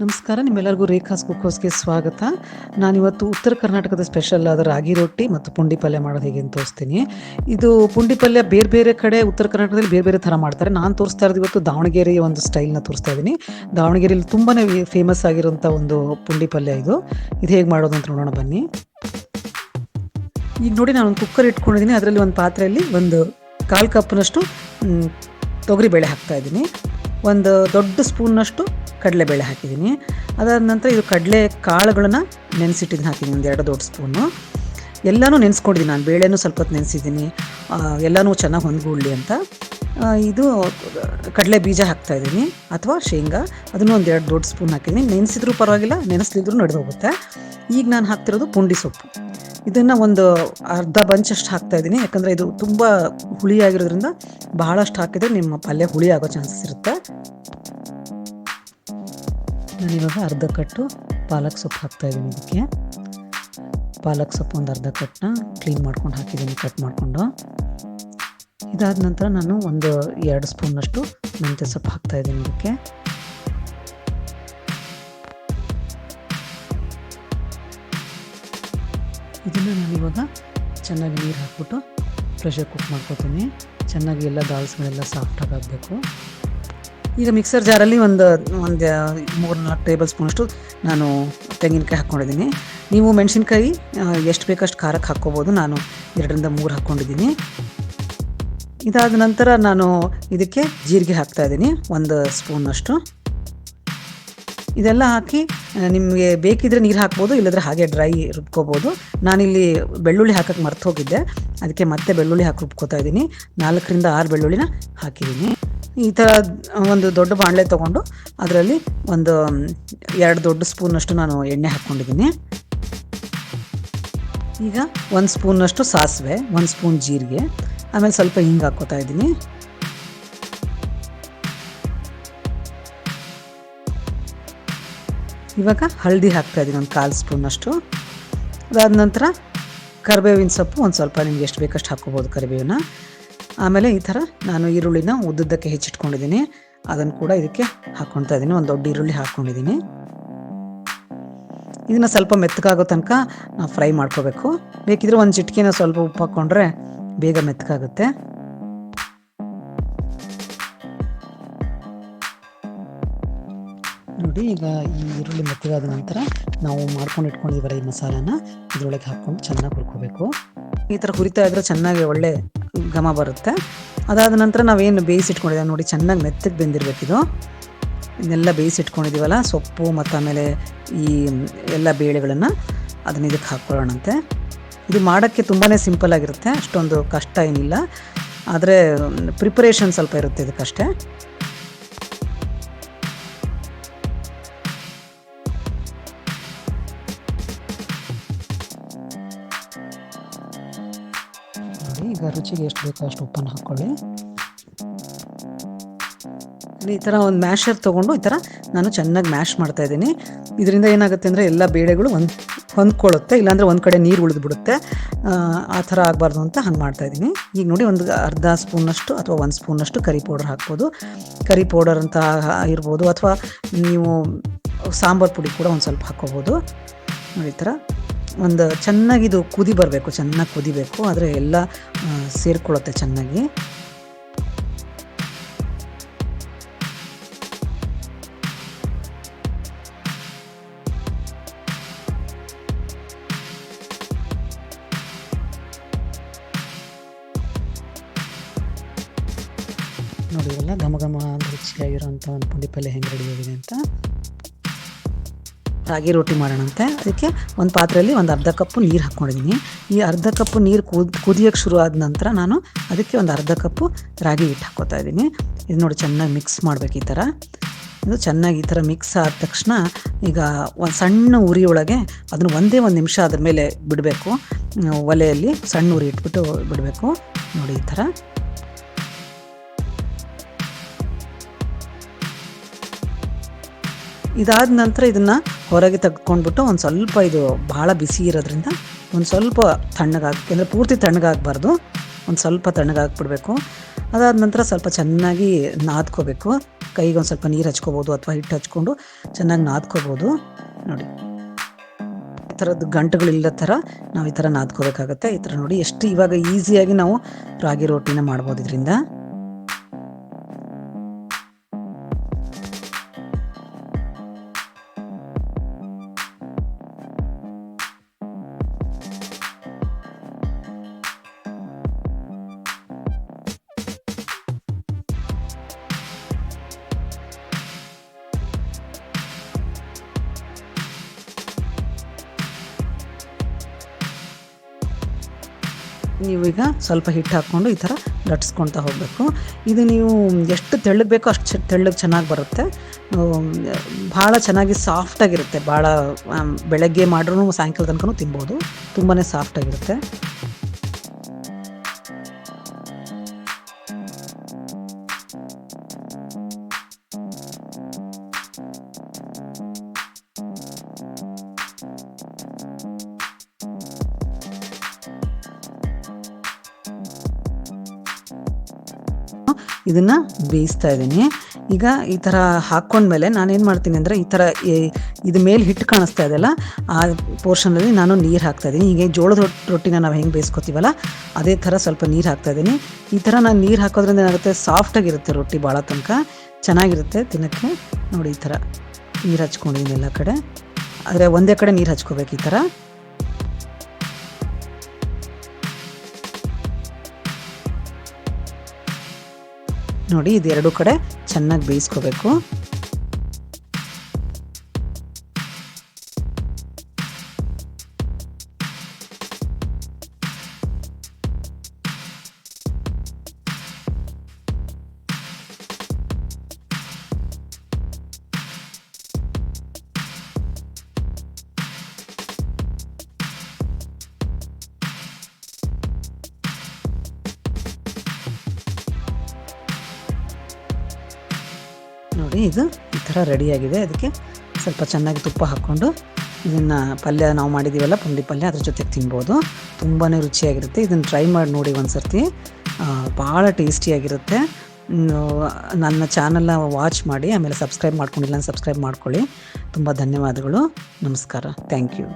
ನಮಸ್ಕಾರ, ನಿಮ್ಮೆಲ್ಲರಿಗೂ ರೇಖಾಸ್ ಕುಕ್ಕೋಸ್ಗೆ ಸ್ವಾಗತ. ನಾನಿವತ್ತು ಉತ್ತರ ಕರ್ನಾಟಕದ ಸ್ಪೆಷಲ್ ಆದ ರಾಗಿ ರೊಟ್ಟಿ ಮತ್ತು ಪುಂಡಿ ಪಲ್ಯ ಮಾಡೋದು ಹೇಗೆ ಅಂತ ತೋರಿಸ್ತೀನಿ. ಇದು ಪುಂಡಿ ಪಲ್ಯ ಬೇರೆ ಬೇರೆ ಕಡೆ ಉತ್ತರ ಕರ್ನಾಟಕದಲ್ಲಿ ಬೇರೆ ಬೇರೆ ಥರ ಮಾಡ್ತಾರೆ. ನಾನು ತೋರಿಸ್ತಾ ಇರೋದು ಇವತ್ತು ದಾವಣಗೆರೆಯ ಒಂದು ಸ್ಟೈಲ್ನ ತೋರಿಸ್ತಾ ಇದ್ದೀನಿ. ದಾವಣಗೆರೆಯಲ್ಲಿ ತುಂಬಾ ಫೇಮಸ್ ಆಗಿರೋಂಥ ಒಂದು ಪುಂಡಿ ಪಲ್ಯ ಇದು ಹೇಗೆ ಮಾಡೋದು ಅಂತ ನೋಡೋಣ ಬನ್ನಿ. ಈಗ ನೋಡಿ, ನಾನು ಒಂದು ಕುಕ್ಕರ್ ಇಟ್ಕೊಂಡಿದ್ದೀನಿ. ಅದರಲ್ಲಿ ಒಂದು ಪಾತ್ರೆಯಲ್ಲಿ ಒಂದು 1/4 ಕಪ್ನಷ್ಟು ತೊಗರಿಬೇಳೆ ಹಾಕ್ತಾಯಿದ್ದೀನಿ. ಒಂದು ದೊಡ್ಡ ಸ್ಪೂನ್ನಷ್ಟು ಕಡಲೆಬೇಳೆ ಹಾಕಿದ್ದೀನಿ. ಅದಾದ ನಂತರ ಇದು ಕಡಲೆ ಕಾಳುಗಳನ್ನು ನೆನೆಸಿಟ್ಟಿದ್ದು ಹಾಕಿದ್ದೀನಿ, ಒಂದು 2 ದೊಡ್ಡ ಸ್ಪೂನು. ಎಲ್ಲನೂ ನೆನೆಸ್ಕೊಂಡಿದ್ದೀನಿ ನಾನು. ಬೇಳೆನೂ ಸ್ವಲ್ಪ ಹೊತ್ತು ನೆನೆಸಿದ್ದೀನಿ, ಎಲ್ಲನೂ ಚೆನ್ನಾಗಿ ಹೊಂದ್ಕೊಳ್ಳಿ ಅಂತ. ಇದು ಕಡಲೆ ಬೀಜ ಹಾಕ್ತಾಯಿದ್ದೀನಿ ಅಥವಾ ಶೇಂಗಾ, ಅದನ್ನು ಒಂದು 2 ದೊಡ್ಡ ಸ್ಪೂನ್ ಹಾಕಿದ್ದೀನಿ. ನೆನೆಸಿದ್ರೂ ಪರವಾಗಿಲ್ಲ, ನೆನೆಸ್ಲಿದ್ರೂ ನಡೆದು ಹೋಗುತ್ತೆ. ಈಗ ನಾನು ಹಾಕ್ತಿರೋದು ಪುಂಡಿ ಸೊಪ್ಪು. ಇದನ್ನು ಒಂದು ಅರ್ಧ ಬಂಚಷ್ಟು ಹಾಕ್ತಾಯಿದ್ದೀನಿ, ಯಾಕಂದರೆ ಇದು ತುಂಬ ಹುಳಿಯಾಗಿರೋದ್ರಿಂದ ಬಹಳಷ್ಟು ಹಾಕಿದರೆ ನಿಮ್ಮ ಪಲ್ಯ ಹುಳಿ ಆಗೋ ಚಾನ್ಸಸ್ ಇರುತ್ತೆ. ನಾನಿವಾಗ ಅರ್ಧ ಕಟ್ಟು ಪಾಲಕ್ ಸೊಪ್ಪು ಹಾಕ್ತಾಯಿದ್ದೀನಿ. ಇದಕ್ಕೆ ಪಾಲಕ್ ಸೊಪ್ಪು ಒಂದು ಅರ್ಧ ಕಟ್ಟನ್ನ ಕ್ಲೀನ್ ಮಾಡ್ಕೊಂಡು ಹಾಕಿದ್ದೀನಿ, ಕಟ್ ಮಾಡಿಕೊಂಡು. ಇದಾದ ನಂತರ ನಾನು ಒಂದು 2 ಸ್ಪೂನ್ನಷ್ಟು ಮೆಂತ್ಯ ಸೊಪ್ಪು ಹಾಕ್ತಾಯಿದ್ದೀನಿ ಇದಕ್ಕೆ. ಇದನ್ನು ನಾನಿವಾಗ ಚೆನ್ನಾಗಿ ನೀರು ಹಾಕ್ಬಿಟ್ಟು ಪ್ರೆಷರ್ ಕುಕ್ ಮಾಡ್ಕೊತೀನಿ. ಚೆನ್ನಾಗಿ ಎಲ್ಲ ದಾಲ್ಸ್ಗಳೆಲ್ಲ ಸಾಫ್ಟಾಗಿ ಆಗಬೇಕು. ಈಗ ಮಿಕ್ಸರ್ ಜಾರಲ್ಲಿ ಒಂದು 3-4 ಟೇಬಲ್ ಸ್ಪೂನಷ್ಟು ನಾನು ತೆಂಗಿನಕಾಯಿ ಹಾಕ್ಕೊಂಡಿದ್ದೀನಿ. ನೀವು ಮೆಣಸಿನ್ಕಾಯಿ ಎಷ್ಟು ಬೇಕಷ್ಟು ಖಾರಕ್ಕೆ ಹಾಕ್ಕೋಬೋದು. ನಾನು 2-3 ಹಾಕ್ಕೊಂಡಿದ್ದೀನಿ. ಇದಾದ ನಂತರ ನಾನು ಇದಕ್ಕೆ ಜೀರಿಗೆ ಹಾಕ್ತಾಯಿದ್ದೀನಿ, 1 ಸ್ಪೂನಷ್ಟು. ಇದೆಲ್ಲ ಹಾಕಿ ನಿಮಗೆ ಬೇಕಿದ್ರೆ ನೀರು ಹಾಕ್ಬೋದು, ಇಲ್ಲದ್ರೆ ಹಾಗೆ ಡ್ರೈ ರುಬ್ಕೋಬೋದು. ನಾನಿಲ್ಲಿ ಬೆಳ್ಳುಳ್ಳಿ ಹಾಕೋಕ್ಕೆ ಮರ್ತು ಹೋಗಿದ್ದೆ, ಅದಕ್ಕೆ ಮತ್ತೆ ಬೆಳ್ಳುಳ್ಳಿ ಹಾಕಿ ರುಬ್ಕೋತಾ ಇದ್ದೀನಿ. 4-6 ಬೆಳ್ಳುಳ್ಳಿನ ಹಾಕಿದ್ದೀನಿ. ಈ ಥರ ಒಂದು ದೊಡ್ಡ ಬಾಣಲೆ ತೊಗೊಂಡು ಅದರಲ್ಲಿ ಒಂದು 2 ದೊಡ್ಡ ಸ್ಪೂನಷ್ಟು ನಾನು ಎಣ್ಣೆ ಹಾಕ್ಕೊಂಡಿದ್ದೀನಿ. ಈಗ 1 ಸ್ಪೂನಷ್ಟು ಸಾಸಿವೆ, 1 ಸ್ಪೂನ್ ಜೀರಿಗೆ, ಆಮೇಲೆ ಸ್ವಲ್ಪ ಹಿಂಗೆ ಹಾಕ್ಕೋತಾ ಇದ್ದೀನಿ. ಇವಾಗ ಹಳದಿ ಹಾಕ್ತಾಯಿದ್ದೀನಿ, ಒಂದು 1/4 ಸ್ಪೂನಷ್ಟು. ಅದಾದ ನಂತರ ಕರಿಬೇವಿನ ಸೊಪ್ಪು ಒಂದು ಸ್ವಲ್ಪ, ನಿಮ್ಗೆ ಎಷ್ಟು ಬೇಕಷ್ಟು ಹಾಕ್ಕೋಬೋದು ಕರಿಬೇವನ್ನ. ಆಮೇಲೆ ಈ ಥರ ನಾನು ಈರುಳ್ಳಿನ ಉದ್ದುದ್ದಕ್ಕೆ ಹೆಚ್ಚಿಟ್ಕೊಂಡಿದ್ದೀನಿ, ಅದನ್ನು ಕೂಡ ಇದಕ್ಕೆ ಹಾಕ್ಕೊಳ್ತಾ ಇದ್ದೀನಿ. ಒಂದು ದೊಡ್ಡ ಈರುಳ್ಳಿ ಹಾಕ್ಕೊಂಡಿದ್ದೀನಿ. ಇದನ್ನು ಸ್ವಲ್ಪ ಮೆತ್ತಗಾಗೋ ತನಕ ನಾವು ಫ್ರೈ ಮಾಡ್ಕೋಬೇಕು. ಬೇಕಿದ್ರೆ ಒಂದು ಚಿಟಿಕೆನ ಸ್ವಲ್ಪ ಉಪ್ಪು ಹಾಕ್ಕೊಂಡ್ರೆ ಬೇಗ ಮೆತ್ತಗಾಗುತ್ತೆ. ನೋಡಿ, ಈಗ ಈ ಈರುಳ್ಳಿ ಮೆತ್ತಗಾದ ನಂತರ ನಾವು ಮಾಡ್ಕೊಂಡು ಇಟ್ಕೊಂಡಿದ್ದೀವಲ್ಲ ಈ ಮಸಾಲಾನ ಇದರೊಳಗೆ ಹಾಕ್ಕೊಂಡು ಚೆನ್ನಾಗಿ ಹುರ್ಕೋಬೇಕು. ಈ ಥರ ಹುರಿತಾ ಇದ್ರೆ ಚೆನ್ನಾಗಿ ಒಳ್ಳೆ ಘಮ ಬರುತ್ತೆ. ಅದಾದ ನಂತರ ನಾವೇನು ಬೇಯಿಸಿಟ್ಕೊಂಡಿದ್ದೀವಿ ನೋಡಿ, ಚೆನ್ನಾಗಿ ಮೆತ್ತಗೆ ಬೆಂದಿರಬೇಕಿದು. ಇದನ್ನೆಲ್ಲ ಬೇಯಿಸಿಟ್ಕೊಂಡಿದ್ದೀವಲ್ಲ ಸೊಪ್ಪು ಮತ್ತು ಆಮೇಲೆ ಈ ಎಲ್ಲ ಬೇಳೆಗಳನ್ನು ಅದನ್ನ ಇದಕ್ಕೆ ಹಾಕ್ಕೊಳ್ಳೋಣಂತೆ. ಇದು ಮಾಡೋಕ್ಕೆ ತುಂಬಾ ಸಿಂಪಲ್ ಆಗಿರುತ್ತೆ, ಅಷ್ಟೊಂದು ಕಷ್ಟ ಏನಿಲ್ಲ. ಆದರೆ ಪ್ರಿಪರೇಷನ್ ಸ್ವಲ್ಪ ಇರುತ್ತೆ ಇದಕ್ಕಷ್ಟೇ. ಈಗ ರುಚಿಗೆ ಎಷ್ಟು ಬೇಕೋ ಅಷ್ಟು ಉಪ್ಪನ್ನು ಹಾಕ್ಕೊಳ್ಳಿ. ಈ ಥರ ಒಂದು ಮ್ಯಾಶರ್ ತೊಗೊಂಡು ಈ ಥರ ನಾನು ಚೆನ್ನಾಗಿ ಮ್ಯಾಶ್ ಮಾಡ್ತಾಯಿದ್ದೀನಿ. ಇದರಿಂದ ಏನಾಗುತ್ತೆ ಅಂದರೆ ಎಲ್ಲ ಬೇಳೆಗಳು ಹೊಂದ್ಕೊಳ್ಳುತ್ತೆ, ಇಲ್ಲಾಂದರೆ ಒಂದು ಕಡೆ ನೀರು ಉಳಿದ್ಬಿಡುತ್ತೆ. ಆ ಥರ ಆಗಬಾರ್ದು ಅಂತ ಹಂಗೆ ಮಾಡ್ತಾಯಿದ್ದೀನಿ. ಈಗ ನೋಡಿ, ಒಂದು ಅರ್ಧ ಸ್ಪೂನಷ್ಟು ಅಥವಾ 1 ಸ್ಪೂನಷ್ಟು ಕರಿ ಪೌಡರ್ ಹಾಕ್ಬೋದು. ಕರಿ ಪೌಡರ್ ಅಂತ ಇರ್ಬೋದು, ಅಥವಾ ನೀವು ಸಾಂಬಾರು ಪುಡಿ ಕೂಡ ಒಂದು ಸ್ವಲ್ಪ ಹಾಕ್ಕೋಬೋದು. ನೋಡಿ, ಈ ಥರ ಒಂದು ಚೆನ್ನಾಗಿದು ಕುದಿ ಬರಬೇಕು, ಚೆನ್ನಾಗಿ ಕುದಿಬೇಕು, ಆದರೆ ಎಲ್ಲ ಸೇರಿಕೊಳ್ಳುತ್ತೆ ಚೆನ್ನಾಗಿ. ನೋಡಿ, ಎಲ್ಲ ಘಮ ಘಮ ರುಚಿಯಾಗಿರೋಂಥ ಒಂದು ಪುಂಡಿ ಪಲ್ಯ ಹೆಂಗೆ ರೆಡಿ ಆಗಿದೆ ಅಂತ. ರಾಗಿ ರೊಟ್ಟಿ ಮಾಡೋಣಂತೆ. ಅದಕ್ಕೆ ಒಂದು ಪಾತ್ರೆಯಲ್ಲಿ ಒಂದು ಅರ್ಧ ಕಪ್ಪು ನೀರು ಹಾಕ್ಕೊಂಡಿದ್ದೀನಿ. ಈ ಅರ್ಧ ಕಪ್ಪು ನೀರು ಕುದಿಯೋಕ್ಕೆ ಶುರು ಆದ ನಂತರ ನಾನು ಅದಕ್ಕೆ ಒಂದು ಅರ್ಧ ಕಪ್ಪು ರಾಗಿ ಹಿಟ್ಟು ಹಾಕ್ಕೋತಾ ಇದ್ದೀನಿ. ಇದು ನೋಡಿ, ಚೆನ್ನಾಗಿ ಮಿಕ್ಸ್ ಮಾಡಬೇಕು ಈ ಥರ. ಇದು ಚೆನ್ನಾಗಿ ಈ ಥರ ಮಿಕ್ಸ್ ಆದ ತಕ್ಷಣ ಈಗ ಒಂದು ಸಣ್ಣ ಉರಿ ಒಳಗೆ ಅದನ್ನು 1 ನಿಮಿಷ ಅದ್ರ ಮೇಲೆ ಬಿಡಬೇಕು. ಒಲೆಯಲ್ಲಿ ಸಣ್ಣ ಉರಿ ಇಟ್ಬಿಟ್ಟು ಬಿಡಬೇಕು. ನೋಡಿ, ಈ ಥರ. ಇದಾದ ನಂತರ ಇದನ್ನು ಹೊರಗೆ ತೆಗೆದುಕೊಂಡ್ಬಿಟ್ಟು ಒಂದು ಸ್ವಲ್ಪ, ಇದು ಭಾಳ ಬಿಸಿ ಇರೋದ್ರಿಂದ ಒಂದು ಸ್ವಲ್ಪ ತಣ್ಣಗಾಕಿ, ಅಂದರೆ ಪೂರ್ತಿ ತಣ್ಣಗಾಗಬಾರ್ದು, ಒಂದು ಸ್ವಲ್ಪ ತಣ್ಣಗಾಕ್ಬಿಡ್ಬೇಕು. ಅದಾದ ನಂತರ ಸ್ವಲ್ಪ ಚೆನ್ನಾಗಿ ನಾದ್ಕೋಬೇಕು. ಕೈಗೆ ಒಂದು ಸ್ವಲ್ಪ ನೀರು ಹಚ್ಕೋಬೋದು ಅಥವಾ ಹಿಟ್ಟು ಹಚ್ಕೊಂಡು ಚೆನ್ನಾಗಿ ನಾದ್ಕೋಬೋದು. ನೋಡಿ ಈ ಥರದ್ದು ಗಂಟುಗಳಿಲ್ಲದ ಥರ ನಾವು ಈ ಥರ ನಾದ್ಕೋಬೇಕಾಗತ್ತೆ. ಈ ಥರ ನೋಡಿ ಎಷ್ಟು ಇವಾಗ ಈಸಿಯಾಗಿ ನಾವು ರಾಗಿ ರೋಟಿನ ಮಾಡ್ಬೋದು ಇದರಿಂದ. ನೀವೀಗ ಸ್ವಲ್ಪ ಹಿಟ್ಟು ಹಾಕ್ಕೊಂಡು ಈ ಥರ ಲಟ್ಸ್ಕೊಳ್ತಾ ಹೋಗಬೇಕು. ಇದು ನೀವು ಎಷ್ಟು ತೆಳ್ಳಗೆ ಬೇಕೋ ಅಷ್ಟು ತೆಳ್ಳಗೆ ಚೆನ್ನಾಗಿ ಬರುತ್ತೆ. ಭಾಳ ಚೆನ್ನಾಗಿ ಸಾಫ್ಟಾಗಿರುತ್ತೆ. ಭಾಳ ಬೆಳಗ್ಗೆ ಮಾಡ್ರೂ ಸಾಯಂಕಾಲ ತನಕ ತಿನ್ಬೋದು. ತುಂಬಾ ಸಾಫ್ಟಾಗಿರುತ್ತೆ. ಇದನ್ನು ಬೇಯಿಸ್ತಾ ಇದ್ದೀನಿ. ಈಗ ಈ ಥರ ಹಾಕ್ಕೊಂಡ್ಮೇಲೆ ನಾನೇನು ಮಾಡ್ತೀನಿ ಅಂದರೆ, ಈ ಥರ ಇದು ಮೇಲೆ ಹಿಟ್ಟು ಕಾಣಿಸ್ತಾ ಇದೆಯಲ್ಲ, ಆ ಪೋರ್ಷನಲ್ಲಿ ನಾನು ನೀರು ಹಾಕ್ತಾಯಿದ್ದೀನಿ. ಹೀಗೆ ಜೋಳದ ರೊಟ್ಟಿನ ನಾವು ಹೆಂಗೆ ಬೇಯಿಸ್ಕೊತೀವಲ್ಲ ಅದೇ ಥರ ಸ್ವಲ್ಪ ನೀರು ಹಾಕ್ತಾಯಿದ್ದೀನಿ. ಈ ಥರ ನಾನು ನೀರು ಹಾಕೋದ್ರಿಂದ ಏನಾಗುತ್ತೆ, ಸಾಫ್ಟಾಗಿರುತ್ತೆ ರೊಟ್ಟಿ, ಭಾಳ ತನಕ ಚೆನ್ನಾಗಿರುತ್ತೆ ತಿನ್ನೋಕ್ಕೆ. ನೋಡಿ ಈ ಥರ ನೀರು ಹಚ್ಕೊಂಡಿದ್ದೀನಿ ಎಲ್ಲ ಕಡೆ, ಆದರೆ ಒಂದೇ ಕಡೆ ನೀರು ಹಚ್ಕೋಬೇಕು ಈ ಥರ. ನೋಡಿ ಇದು ಎರಡು ಕಡೆ ಚೆನ್ನಾಗಿ ಬೇಯಿಸ್ಕೋಬೇಕು. ನೋಡಿ ಇದು ಈ ಥರ ರೆಡಿಯಾಗಿದೆ. ಅದಕ್ಕೆ ಸ್ವಲ್ಪ ಚೆನ್ನಾಗಿ ತುಪ್ಪ ಹಾಕ್ಕೊಂಡು ಇದನ್ನು ಪಲ್ಯ ನಾವು ಮಾಡಿದ್ದೀವಲ್ಲ ಪುಂಡಿ ಪಲ್ಯ, ಅದ್ರ ಜೊತೆಗೆ ತಿನ್ಬೋದು. ತುಂಬಾ ರುಚಿಯಾಗಿರುತ್ತೆ. ಇದನ್ನು ಟ್ರೈ ಮಾಡಿ ನೋಡಿ ಒಂದು ಸರ್ತಿ, ಭಾಳ ಟೇಸ್ಟಿಯಾಗಿರುತ್ತೆ. ನನ್ನ ಚಾನಲ್ನ ವಾಚ್ ಮಾಡಿ, ಆಮೇಲೆ ಸಬ್ಸ್ಕ್ರೈಬ್ ಮಾಡ್ಕೊಂಡಿಲ್ಲ ಸಬ್ಸ್ಕ್ರೈಬ್ ಮಾಡ್ಕೊಳ್ಳಿ. ತುಂಬ ಧನ್ಯವಾದಗಳು. ನಮಸ್ಕಾರ. Thank you.